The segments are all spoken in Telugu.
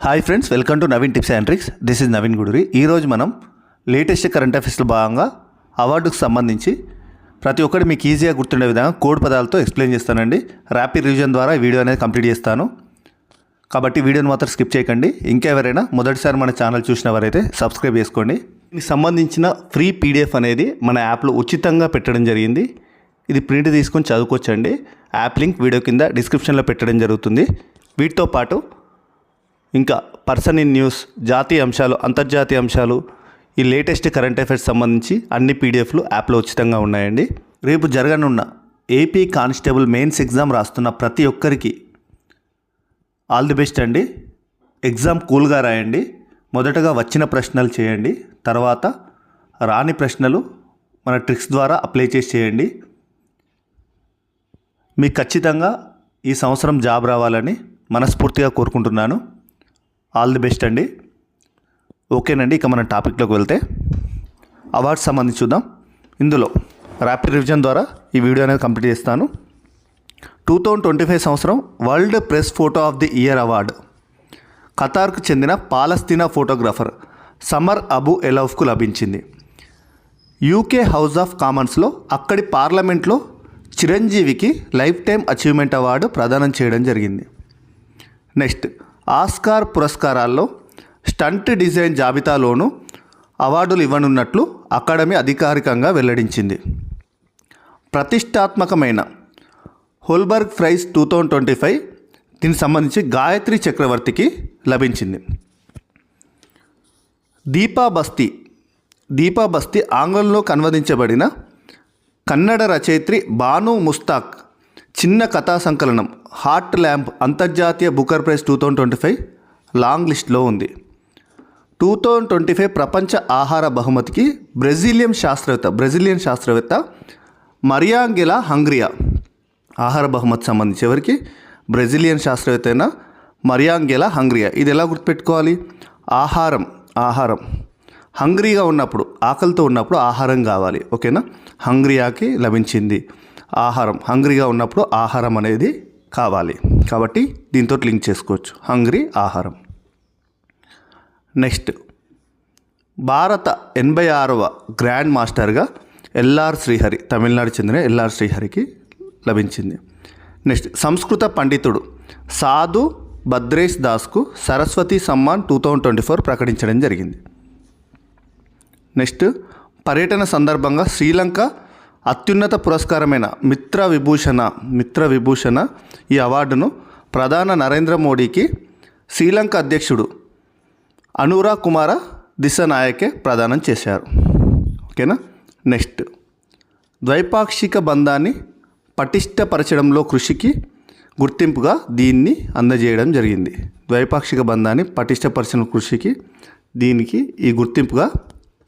Hi friends, welcome to Naveen tips and tricks. This is Naveen Guduri. ఈరోజు మనం లేటెస్ట్ కరెంట్ అఫైర్స్లో భాగంగా అవార్డుకు సంబంధించి ప్రతి ఒక్కటి మీకు ఈజీగా గుర్తుండే విధంగా కోడ్ పదాలతో ఎక్స్ప్లెయిన్ చేస్తానండి. ర్యాపిడ్ రివిజన్ ద్వారా ఈ వీడియో అనేది కంప్లీట్ చేస్తాను, కాబట్టి వీడియోని మాత్రం స్కిప్ చేయకండి. ఇంకెవరైనా మొదటిసారి మన ఛానల్ చూసిన వారైతే సబ్స్క్రైబ్ చేసుకోండి. దీనికి సంబంధించిన ఫ్రీ పీడిఎఫ్ అనేది మన యాప్లో ఉచితంగా పెట్టడం జరిగింది. ఇది ప్రింట్ తీసుకొని చదువుకోవచ్చండి. యాప్ లింక్ వీడియో కింద డిస్క్రిప్షన్లో పెట్టడం జరుగుతుంది. వీటితో పాటు ఇంకా పర్సన్ ఇన్ న్యూస్, జాతీయ అంశాలు, అంతర్జాతీయ అంశాలు, ఈ లేటెస్ట్ కరెంట్ అఫైర్స్ సంబంధించి అన్ని పీడిఎఫ్లు యాప్లో ఉచితంగా ఉన్నాయండి. రేపు జరగనున్న ఏపీ కానిస్టేబుల్ మెయిన్స్ ఎగ్జామ్ రాస్తున్న ప్రతి ఒక్కరికి ఆల్ ది బెస్ట్ అండి. ఎగ్జామ్ కూల్గా రాయండి. మొదటగా వచ్చిన ప్రశ్నలు చేయండి, తర్వాత రాని ప్రశ్నలు మన ట్రిక్స్ ద్వారా అప్లై చేసి చేయండి. మీకు ఖచ్చితంగా ఈ సంవత్సరం జాబ్ రావాలని మనస్ఫూర్తిగా కోరుకుంటున్నాను. ఆల్ ది బెస్ట్ అండి. ఓకేనండి, ఇక మన టాపిక్లోకి వెళ్తే అవార్డ్స్ సంబంధించి చూద్దాం. ఇందులో ర్యాపిడ్ రివిజన్ ద్వారా ఈ వీడియో అనేది కంప్లీట్ చేస్తాను. 2025 సంవత్సరం world press photo of the year award ఖతార్కు చెందిన పాలస్తీనా ఫోటోగ్రాఫర్ సమర్ అబు ఎలౌఫ్కు లభించింది. యూకే హౌస్ ఆఫ్ కామన్స్లో అక్కడి పార్లమెంట్లో చిరంజీవికి లైఫ్ టైం అచీవ్మెంట్ అవార్డు ప్రదానం చేయడం జరిగింది. నెక్స్ట్, ఆస్కార్ పురస్కారాల్లో స్టంట్ డిజైన్ జాబితాలోనూ అవార్డులు ఇవ్వనున్నట్లు అకాడమీ అధికారికంగా వెల్లడించింది. ప్రతిష్టాత్మకమైన హోల్బర్గ్ ప్రైజ్ 2025 దీనికి సంబంధించి గాయత్రి చక్రవర్తికి లభించింది. దీపా బస్తీ ఆంగ్లంలో అనువదించబడిన కన్నడ రచయిత్రి బాను ముస్తాక్ చిన్న కథా సంకలనం హార్ట్ ల్యాంప్ అంతర్జాతీయ బుకర్ ప్రైజ్ 2025 లాంగ్ లిస్ట్లో ఉంది. 2025 ప్రపంచ ఆహార బహుమతికి బ్రెజిలియన్ శాస్త్రవేత్త మరియాంగెలా హంగ్రియా ఆహార బహుమతి సంబంధించి ఎవరికి? బ్రెజిలియన్ శాస్త్రవేత్త అయిన మరియాంగెలా హంగ్రియా. ఇది ఎలా గుర్తుపెట్టుకోవాలి? ఆహారం హంగ్రీగా ఉన్నప్పుడు, ఆకలితో ఉన్నప్పుడు ఆహారం కావాలి. ఓకేనా? హంగ్రియాకి లభించింది ఆహారం. హంగ్రీగా ఉన్నప్పుడు ఆహారం అనేది కావాలి, కాబట్టి దీంతో లింక్ చేసుకోవచ్చు. హంగ్రీ, ఆహారం. నెక్స్ట్, భారత 86వ గ్రాండ్ మాస్టర్గా ఎల్ఆర్ శ్రీహరి, తమిళనాడు చెందిన ఎల్ఆర్ శ్రీహరికి లభించింది. నెక్స్ట్, సంస్కృత పండితుడు సాధు భద్రేష్ దాస్కు సరస్వతి సమ్మాన్ 2024 ప్రకటించడం జరిగింది. నెక్స్ట్, పర్యటన సందర్భంగా శ్రీలంక అత్యున్నత పురస్కారమైన మిత్ర విభూషణ ఈ అవార్డును ప్రధాని నరేంద్ర మోడీకి శ్రీలంక అధ్యక్షుడు అనురా కుమార దిశనాయకే ప్రదానం చేశారు. ఓకేనా? నెక్స్ట్, ద్వైపాక్షిక బంధాన్ని పటిష్టపరచడంలో కృషికి గుర్తింపుగా దీన్ని అందజేయడం జరిగింది. ద్వైపాక్షిక బంధాన్ని పటిష్టపరచడం కృషికి దీనికి ఈ గుర్తింపుగా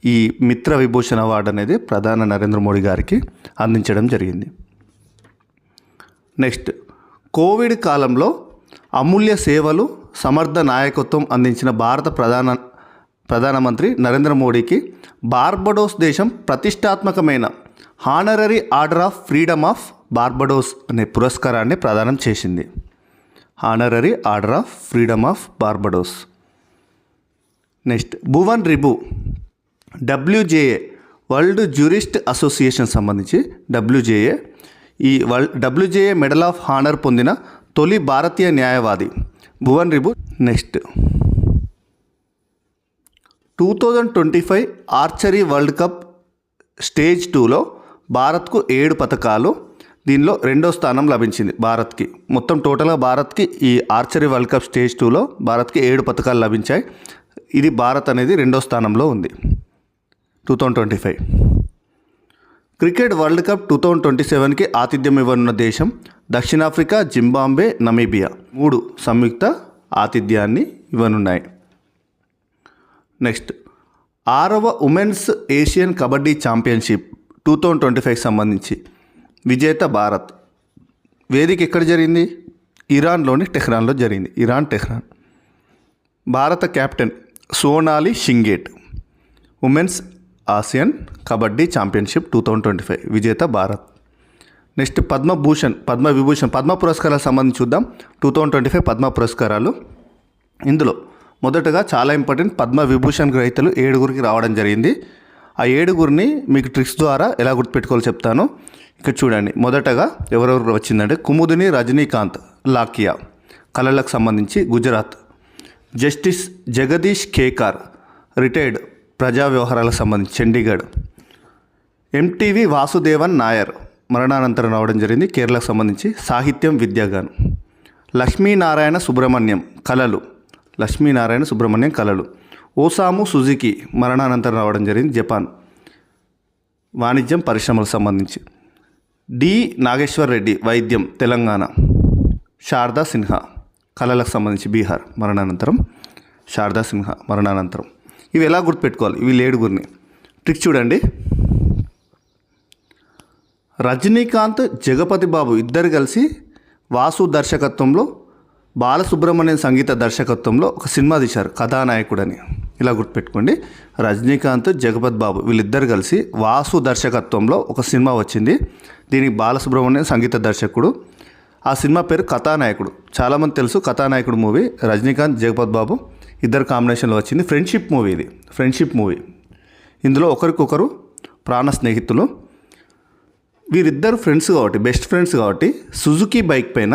ఈ మిత్ర విభూషణ్ అవార్డు అనేది ప్రధాని నరేంద్ర మోడీ గారికి అందించడం జరిగింది. నెక్స్ట్, కోవిడ్ కాలంలో అమూల్య సేవలు, సమర్థ నాయకత్వం అందించిన భారత ప్రధానమంత్రి నరేంద్ర మోడీకి బార్బడోస్ దేశం ప్రతిష్టాత్మకమైన honorary order of freedom of Barbados అనే పురస్కారాన్ని ప్రదానం చేసింది. Honorary order of freedom of Barbados. Next, Bhuvan Ribu WJA world jurist association సంబంధించి ఈ WJA మెడల్ ఆఫ్ హానర్ పొందిన తొలి భారతీయ న్యాయవాది Bhuvan Ribu. Next, 2025 archery world cup stage 2లో భారత్కు 7 పథకాలు, దీనిలో 2వ స్థానం లభించింది భారత్కి. మొత్తం టోటల్గా భారత్కి ఈ ఆర్చరీ వరల్డ్ కప్ స్టేజ్ 2లో భారత్కి 7 పథకాలు లభించాయి. ఇది భారత్ అనేది 2వ స్థానంలో ఉంది 2025. క్రికెట్ వరల్డ్ కప్ 2027కి ఆతిథ్యం ఇవ్వనున్న దేశం దక్షిణాఫ్రికా, జింబాబ్వే, నమీబియా 3 సంయుక్త ఆతిథ్యాన్ని ఇవ్వనున్నాయి. నెక్స్ట్, 6వ ఉమెన్స్ ఏషియన్ కబడ్డీ ఛాంపియన్షిప్ 2025 సంబంధించి విజేత భారత్. వేదిక ఎక్కడ జరిగింది? ఇరాన్లోని టెహ్రాన్లో జరిగింది. టెహ్రాన్. భారత captain Sonali Shinge. Women's Asian kabaddi championship 2025 విజేత భారత్. నెక్స్ట్, పద్మ పురస్కారాలకు సంబంధించి చూద్దాం. 2025 పద్మ పురస్కారాలు. ఇందులో మొదటగా చాలా ఇంపార్టెంట్, పద్మ విభూషణ్ గ్రహీతలు 7గురికి రావడం జరిగింది. ఆ 7గురిని మీకు ట్రిక్స్ ద్వారా ఎలా గుర్తుపెట్టుకోవాలో చెప్తాను. ఇక్కడ చూడండి, మొదటగా ఎవరెవరు వచ్చిందంటే కుముదిని రజనీకాంత్ లాకియా కళలకు సంబంధించి గుజరాత్. జస్టిస్ జగదీష్ కేకార్ రిటైర్డ్ ప్రజా వ్యవహారాలకు సంబంధించి చండీగఢ్. ఎంటీవీ వాసుదేవన్ నాయర్ మరణానంతరం రావడం జరిగింది, కేరళకు సంబంధించి సాహిత్యం విద్యాగాను. లక్ష్మీనారాయణ సుబ్రహ్మణ్యం కళలు, లక్ష్మీనారాయణ సుబ్రహ్మణ్యం కళలు. ఓసాము సుజుకి మరణానంతరం రావడం జరిగింది, జపాన్, వాణిజ్యం పరిశ్రమలకు సంబంధించి. డి నాగేశ్వర్ రెడ్డి వైద్యం, తెలంగాణ. శారదా సిన్హా కళలకు సంబంధించి బీహార్, మరణానంతరం శారదా సిన్హా మరణానంతరం. ఇవి ఎలా గుర్తుపెట్టుకోవాలి, ఇవి 7గురిని. ట్రిక్ చూడండి, రజనీకాంత్ జగపతి బాబు ఇద్దరు కలిసి వాసు దర్శకత్వంలో బాలసుబ్రహ్మణ్యం సంగీత దర్శకత్వంలో ఒక సినిమా తీశారు కథానాయకుడని. ఇలా గుర్తుపెట్టుకోండి, రజనీకాంత్ జగపతి బాబు వీళ్ళిద్దరు కలిసి వాసు దర్శకత్వంలో ఒక సినిమా వచ్చింది. దీనికి బాలసుబ్రహ్మణ్యం సంగీత దర్శకుడు. ఆ సినిమా పేరు కథానాయకుడు. చాలామంది తెలుసు కథానాయకుడు మూవీ. రజనీకాంత్ జగపతి బాబు ఇద్దరు కాంబినేషన్లో వచ్చింది. ఫ్రెండ్షిప్ మూవీ ఇది, ఫ్రెండ్షిప్ మూవీ. ఇందులో ఒకరికొకరు ప్రాణ స్నేహితులు. వీరిద్దరు ఫ్రెండ్స్ కాబట్టి, బెస్ట్ ఫ్రెండ్స్ కాబట్టి సుజుకి బైక్ పైన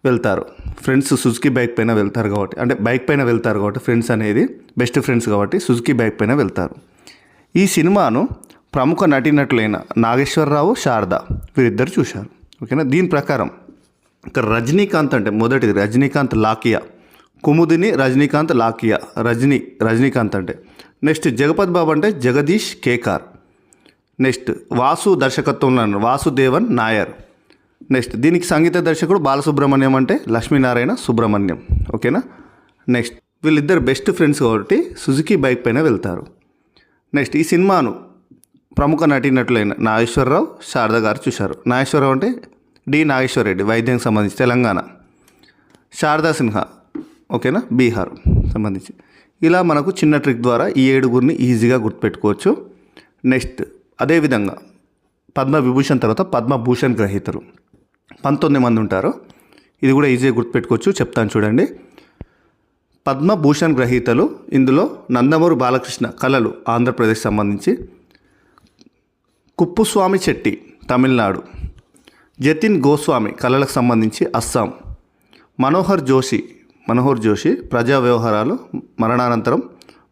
వెళ్తారు. ఫ్రెండ్స్ సుజుకి బైక్ పైన వెళ్తారు కాబట్టి, అంటే బైక్ పైన వెళ్తారు కాబట్టి ఫ్రెండ్స్ అనేది బెస్ట్ ఫ్రెండ్స్ కాబట్టి సుజుకి బైక్ పైన వెళ్తారు. ఈ సినిమాను ప్రముఖ నటీనటులైన నాగేశ్వరరావు, శారద వీరిద్దరు చూశారు. ఓకేనా. దీని ప్రకారం ఇక్కడ రజనీకాంత్ అంటే మొదటిది రజనీకాంత్ లాకియా, కుముదిని రజనీకాంత్ లాకియా, రజనీకాంత్ అంటే. నెక్స్ట్ జగపతి బాబు అంటే జగదీష్ కేకార్. నెక్స్ట్ వాసు దర్శకత్వంలో వాసుదేవన్ నాయర్. నెక్స్ట్ దీనికి సంగీత దర్శకుడు బాలసుబ్రహ్మణ్యం అంటే లక్ష్మీనారాయణ సుబ్రహ్మణ్యం. ఓకేనా. నెక్స్ట్ వీళ్ళిద్దరు బెస్ట్ ఫ్రెండ్స్ కాబట్టి సుజుకి బైక్ పైన వెళ్తారు. నెక్స్ట్ ఈ సినిమాను ప్రముఖ నటీనటులైన నాగేశ్వరరావు, శారద గారు చూశారు. నాగేశ్వరరావు అంటే డి నాగేశ్వర రెడ్డి వైద్యం సంబంధించి తెలంగాణ. శారదా సిన్హా ఓకేనా బీహార్ సంబంధించి. ఇలా మనకు చిన్న ట్రిక్ ద్వారా ఈ 7గురిని ఈజీగా గుర్తుపెట్టుకోవచ్చు. నెక్స్ట్ అదేవిధంగా పద్మవిభూషణ్ తర్వాత పద్మభూషణ్ గ్రహీతలు 19 మంది ఉంటారు. ఇది కూడా ఈజీగా గుర్తుపెట్టుకోవచ్చు, చెప్తాను చూడండి. పద్మభూషణ్ గ్రహీతలు ఇందులో నందమూరి బాలకృష్ణ కళలు ఆంధ్రప్రదేశ్ సంబంధించి, కుప్పుస్వామి చెట్టి తమిళనాడు, జతిన్ గోస్వామి కళలకు సంబంధించి అస్సాం, మనోహర్ జోషి ప్రజా వ్యవహారాలు మరణానంతరం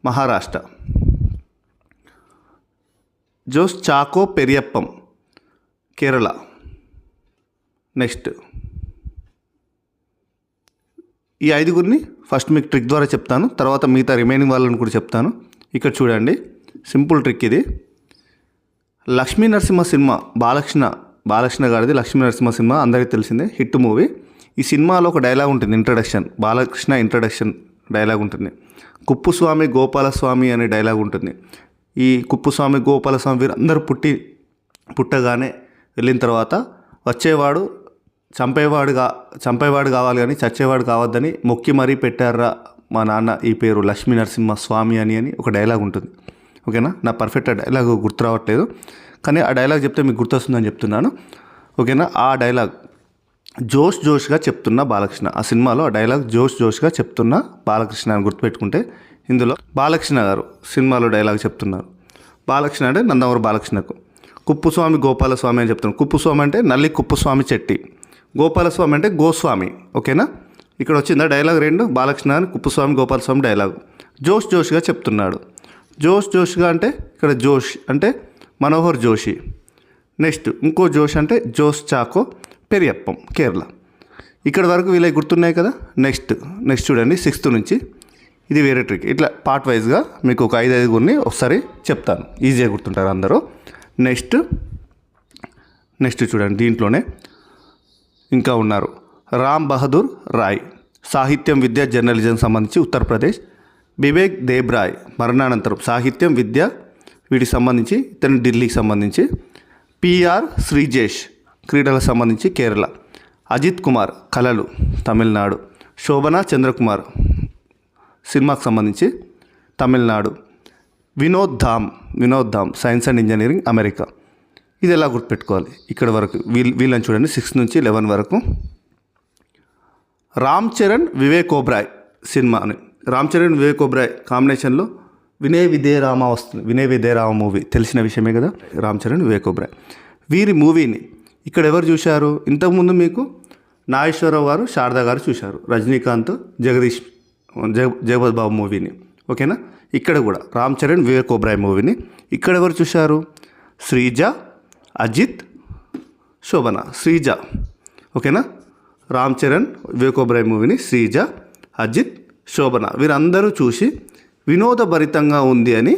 మహారాష్ట్ర, జోస్ చాకో పెరియప్పం కేరళ. నెక్స్ట్ ఈ 5గురిని ఫస్ట్ మీకు ట్రిక్ ద్వారా చెప్తాను, తర్వాత మిగతా రిమైనింగ్ వాళ్ళని కూడా చెప్తాను. ఇక్కడ చూడండి, సింపుల్ ట్రిక్ ఇది. లక్ష్మీ నరసింహ సినిమా బాలకృష్ణ గారిది. లక్ష్మీ నరసింహ సినిమా అందరికీ తెలిసిందే, హిట్ మూవీ. ఈ సినిమాలో ఒక డైలాగ్ ఉంటుంది, ఇంట్రడక్షన్, బాలకృష్ణ ఇంట్రడక్షన్ డైలాగ్ ఉంటుంది. కుప్పుస్వామి గోపాలస్వామి అనే డైలాగ్ ఉంటుంది. ఈ కుప్పుస్వామి గోపాలస్వామి వీరందరూ పుట్టగానే వెళ్ళిన తర్వాత వచ్చేవాడు చంపేవాడు కావాలి కానీ చచ్చేవాడు కావద్దని మొక్కి మరీ పెట్టారా మా నాన్న ఈ పేరు లక్ష్మీ నరసింహ స్వామి అని ఒక డైలాగ్ ఉంటుంది. ఓకేనా. నా పర్ఫెక్ట్ ఆ డైలాగ్ గుర్తు రావట్లేదు, కానీ ఆ డైలాగ్ చెప్తే మీకు గుర్తొస్తుందని చెప్తున్నాను. ఓకేనా. ఆ డైలాగ్ జోష్గా చెప్తున్న బాలకృష్ణ, ఆ సినిమాలో ఆ డైలాగ్ జోష్గా చెప్తున్న బాలకృష్ణ అని గుర్తుపెట్టుకుంటే, ఇందులో బాలకృష్ణ గారు సినిమాలో డైలాగ్ చెప్తున్నారు. బాలకృష్ణ అంటే నందమూరి బాలకృష్ణకు. కుప్పుస్వామి గోపాలస్వామి అని చెప్తున్నారు. కుప్పుస్వామి అంటే నల్లి కుప్పుస్వామి చెట్టి, గోపాలస్వామి అంటే గోస్వామి. ఓకేనా. ఇక్కడ వచ్చిందా డైలాగ్ రెండు, బాలకృష్ణ అని కుప్పుస్వామి గోపాలస్వామి డైలాగ్. జోష్గా చెప్తున్నాడు. జోష్గా అంటే ఇక్కడ జోష్ అంటే మనోహర్ జోషి. నెక్స్ట్ ఇంకో జోష్ అంటే జోస్ చాకో పెరియప్పం కేరళ. ఇక్కడ వరకు వీళ్ళకి గుర్తున్నాయి కదా. నెక్స్ట్ చూడండి 6th నుంచి ఇది వేరే ట్రిక్. ఇట్లా పార్ట్ వైజ్గా మీకు ఒక 5గురిని ఒకసారి చెప్తాను, ఈజీగా గుర్తుంటారు అందరూ. నెక్స్ట్ చూడండి, దీంట్లోనే ఇంకా ఉన్నారు. రామ్ బహదూర్ రాయ్ సాహిత్యం విద్య జర్నలిజం సంబంధించి ఉత్తరప్రదేశ్, బిబేక్ దేబ్రాయ్ మరణానంతరం సాహిత్యం విద్య వీటికి సంబంధించి ఇతను ఢిల్లీకి సంబంధించి, పిఆర్ శ్రీజేష్ క్రీడలకు సంబంధించి కేరళ, అజిత్ కుమార్ కళలు తమిళనాడు, శోభనా చంద్రకుమార్ సినిమాకు సంబంధించి తమిళనాడు, వినోద్ ధామ్ సైన్స్ అండ్ ఇంజనీరింగ్ అమెరికా. ఇది ఎలా గుర్తుపెట్టుకోవాలి, ఇక్కడ వరకు వీళ్ళని చూడండి 6 నుంచి 11 వరకు. రామ్ చరణ్ వివేక్ ఓబ్రాయ్ రామ్ చరణ్ వివేక్ ఒబ్రాయ్ కాంబినేషన్లో వినయ్ విజయ రామ వస్తుంది. వినయ్ విజయ రామ మూవీ తెలిసిన విషయమే కదా, రామ్ చరణ్ వివేక్ ఒబ్రాయ్. వీరి మూవీని ఇక్కడ ఎవరు చూశారు? ఇంతకుముందు మీకు నాగేశ్వరరావు గారు, శారదా గారు చూశారు. రజనీకాంత్, జగపతి బాబు మూవీని. ఓకేనా. ఇక్కడ కూడా రామ్ చరణ్ వివేక్ ఒబ్రాయ్ మూవీని ఇక్కడ ఎవరు చూశారు? శ్రీజ, అజిత్, శోభన. శ్రీజ. ఓకేనా. రామ్ చరణ్ వివేక్ ఒబ్రాయ్ మూవీని శ్రీజ, అజిత్, శోభన వీరందరూ చూసి వినోదభరితంగా ఉంది అని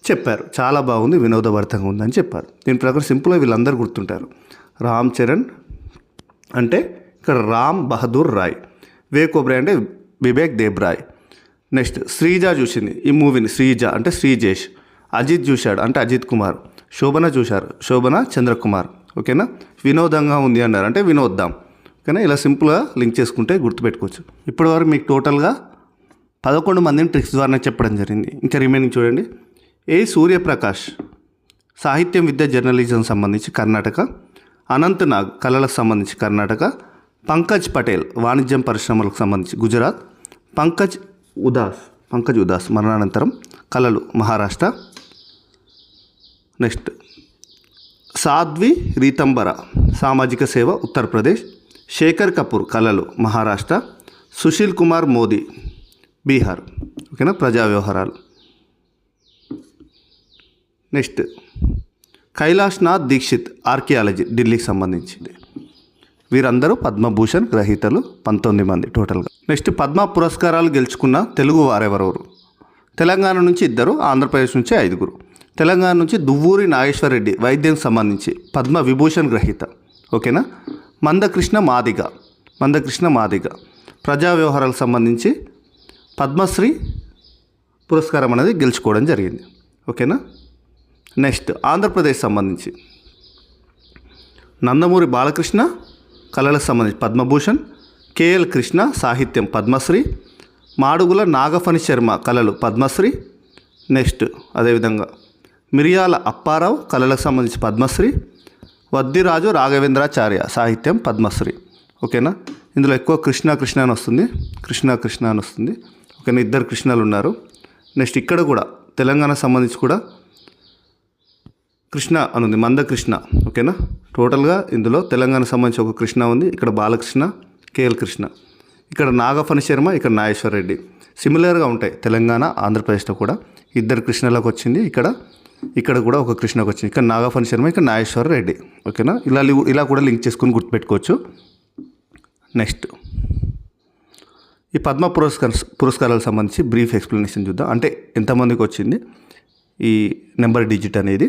చెప్పారు. చాలా బాగుంది, వినోదభరితంగా ఉందని చెప్పారు. దీని ప్రకారం సింపుల్గా వీళ్ళందరూ గుర్తుంటారు. రామ్ చరణ్ అంటే ఇక్కడ రామ్ బహదూర్ రాయ్, వివేక్ ఒబ్రాయ్ అంటే వివేక్ దేబ్రాయ్. నెక్స్ట్ శ్రీజ చూసింది ఈ మూవీని, శ్రీజ అంటే శ్రీజేష్. అజిత్ చూశాడు అంటే అజిత్ కుమార్. శోభన చూశారు, శోభన చంద్రకుమార్. ఓకేనా. వినోదంగా ఉంది అన్నారు అంటే వినోద్దాం. ఓకేనా. ఇలా సింపుల్గా లింక్ చేసుకుంటే గుర్తుపెట్టుకోవచ్చు. ఇప్పటివరకు మీకు టోటల్గా 11 మందిని ట్రిక్స్ ద్వారా చెప్పడం జరిగింది. ఇంకా రిమైనింగ్ చూడండి. ఏ సూర్యప్రకాష్ సాహిత్యం, విద్య, జర్నలిజం సంబంధించి కర్ణాటక. అనంత్ నాగ్ కళలకు సంబంధించి కర్ణాటక. పంకజ్ పటేల్ వాణిజ్యం, పరిశ్రమలకు సంబంధించి గుజరాత్. పంకజ్ ఉదాస్ మరణానంతరం కళలు మహారాష్ట్ర. నెక్స్ట్ సాధ్వి రీతంబర సామాజిక సేవ ఉత్తరప్రదేశ్. శేఖర్ కపూర్ కళలు మహారాష్ట్ర. సుశీల్ కుమార్ మోదీ బీహార్. ఓకేనా. ప్రజా వ్యవహారాలు. నెక్స్ట్ కైలాష్నాథ్ దీక్షిత్ ఆర్కియాలజీ ఢిల్లీకి సంబంధించింది. వీరందరూ పద్మభూషణ్ గ్రహీతలు 19 మంది టోటల్గా. నెక్స్ట్ పద్మ పురస్కారాలు గెలుచుకున్న తెలుగు వారెవరెవరు? తెలంగాణ నుంచి 2, ఆంధ్రప్రదేశ్ నుంచి 5. తెలంగాణ నుంచి దువ్వూరి నాగేశ్వర రెడ్డి వైద్యం సంబంధించి పద్మ విభూషణ్ గ్రహీత. ఓకేనా. మందకృష్ణ మాదిగ ప్రజా వ్యవహారాలకు సంబంధించి పద్మశ్రీ పురస్కారం అనేది గెలుచుకోవడం జరిగింది. ఓకేనా. నెక్స్ట్ ఆంధ్రప్రదేశ్ సంబంధించి నందమూరి బాలకృష్ణ కళలకు సంబంధించి పద్మభూషణ్. కేఎల్ కృష్ణ సాహిత్యం పద్మశ్రీ. మాడుగుల నాగఫణి శర్మ కళలు పద్మశ్రీ. నెక్స్ట్ అదేవిధంగా మిరియాల అప్పారావు కళలకు సంబంధించి పద్మశ్రీ. వద్దిరాజు రాఘవేంద్రాచార్య సాహిత్యం పద్మశ్రీ. ఓకేనా. ఇందులో ఎక్కువ కృష్ణ అని వస్తుంది, కృష్ణ అని వస్తుంది. ఓకేనా. 2 కృష్ణలు ఉన్నారు. నెక్స్ట్ ఇక్కడ కూడా తెలంగాణ సంబంధించి కూడా కృష్ణ అని ఉంది, మందకృష్ణ. ఓకేనా. టోటల్గా ఇందులో తెలంగాణ సంబంధించి ఒక కృష్ణ ఉంది, ఇక్కడ బాలకృష్ణ, కేఎల్ కృష్ణ. ఇక్కడ నాగఫణి శర్మ, ఇక్కడ నాగేశ్వర రెడ్డి. సిమిలర్గా ఉంటాయి తెలంగాణ, ఆంధ్రప్రదేశ్లో కూడా 2 కృష్ణలకు వచ్చింది. ఇక్కడ కూడా ఒక కృష్ణకు వచ్చింది. ఇక్కడ నాగఫణి శర్మ, ఇక్కడ నాగేశ్వర రెడ్డి. ఓకేనా. ఇలా కూడా లింక్ చేసుకుని గుర్తుపెట్టుకోవచ్చు. నెక్స్ట్ ఈ పద్మ పురస్కారాలకు సంబంధించి బ్రీఫ్ ఎక్స్ప్లెనేషన్ చూద్దాం. అంటే ఎంతమందికి వచ్చింది ఈ నెంబర్ డిజిట్ అనేది.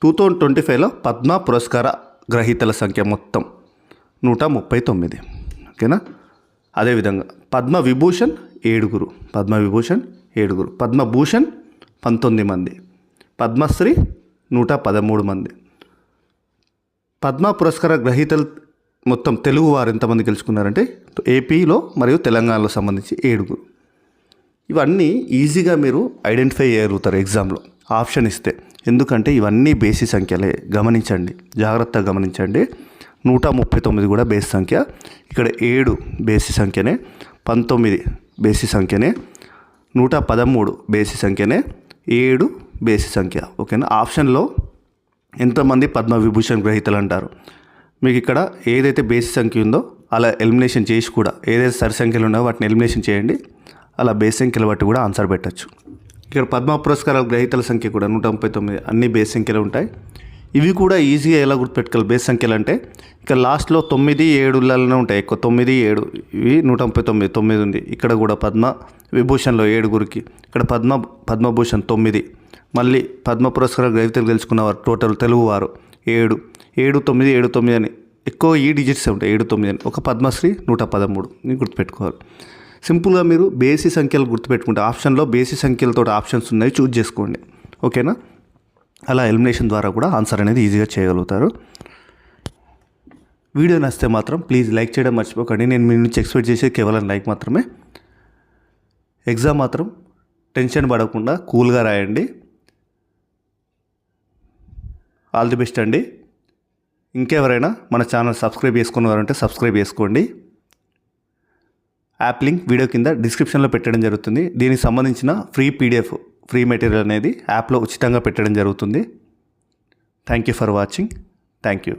2025లో పద్మ పురస్కార గ్రహీతల సంఖ్య మొత్తం 139. ఓకేనా. అదేవిధంగా పద్మవిభూషణ్ 7, పద్మభూషణ్ 19 మంది, పద్మశ్రీ 113 మంది. పద్మ పురస్కార గ్రహీతలు మొత్తం తెలుగు వారు ఎంతమంది గెలుచుకున్నారంటే ఏపీలో మరియు తెలంగాణలో సంబంధించి 7. ఇవన్నీ ఈజీగా మీరు ఐడెంటిఫై చేయగలుగుతారు ఎగ్జామ్లో ఆప్షన్ ఇస్తే. ఎందుకంటే ఇవన్నీ బేసి సంఖ్యలే. గమనించండి, జాగ్రత్తగా గమనించండి. 139 కూడా బేసి సంఖ్య. ఇక్కడ 7 బేసి సంఖ్యనే, 19 బేసి సంఖ్యనే, 113 బేసి సంఖ్యనే, 7 బేసి సంఖ్య. ఓకేనా. ఆప్షన్లో ఎంతమంది పద్మవిభూషణ్ గ్రహీతలు అంటారు. మీకు ఇక్కడ ఏదైతే బేసి సంఖ్య ఉందో అలా ఎలిమినేషన్ చేసి కూడా ఏదైతే సరి సంఖ్యలు ఉన్నాయో వాటిని ఎలిమినేషన్ చేయండి. అలా బేస్ సంఖ్యలు బట్టి కూడా ఆన్సర్ పెట్టచ్చు. ఇక్కడ పద్మ పురస్కారాల గ్రహీతల సంఖ్య కూడా 139, అన్ని బేస్ సంఖ్యలు ఉంటాయి. ఇవి కూడా ఈజీగా ఎలా గుర్తుపెట్టుకోవాలి బేస్ సంఖ్యలు అంటే, ఇక్కడ లాస్ట్లో 9, 7లలో ఉంటాయి ఎక్కువ. 9, 7 ఇవి 139, 9 ఉంది. ఇక్కడ కూడా పద్మ విభూషణ్లో 7. ఇక్కడ పద్మభూషణ్ 9. మళ్ళీ పద్మ పురస్కార గ్రహీతలు గెలుచుకున్నవారు టోటల్ తెలుగువారు 7, 7, 9, 7, 9 అని ఎక్కువ ఈ డిజిట్స్ ఉంటాయి. 7, 9 అని. ఒక పద్మశ్రీ 113 గుర్తుపెట్టుకోవాలి. సింపుల్గా మీరు బేసి సంఖ్యలు గుర్తుపెట్టుకుంటే ఆప్షన్లో బేసి సంఖ్యలతో ఆప్షన్స్ ఉన్నాయి, చూజ్ చేసుకోండి. ఓకేనా. అలా ఎలిమినేషన్ ద్వారా కూడా ఆన్సర్ అనేది ఈజీగా చేయగలుగుతారు. వీడియో నచ్చితే మాత్రం ప్లీజ్ లైక్ చేయడం మర్చిపోకండి. నేను మీ నుంచి ఎక్స్పెక్ట్ చేసేది కేవలం లైక్ మాత్రమే. ఎగ్జామ్ మాత్రం టెన్షన్ పడకుండా కూల్గా రాయండి. ఆల్ ది బెస్ట్ అండి. ఇంకెవరైనా మన ఛానల్ సబ్స్క్రైబ్ చేసుకున్నవారంటే సబ్స్క్రైబ్ చేసుకోండి. యాప్ లింక్ వీడియో కింద డిస్క్రిప్షన్లో పెట్టడం జరుగుతుంది. దీనికి సంబంధించిన ఫ్రీ పీడిఎఫ్ ఫ్రీ మెటీరియల్ అనేది యాప్లో ఉచితంగా పెట్టడం జరుగుతుంది. Thank you for watching. Thank you.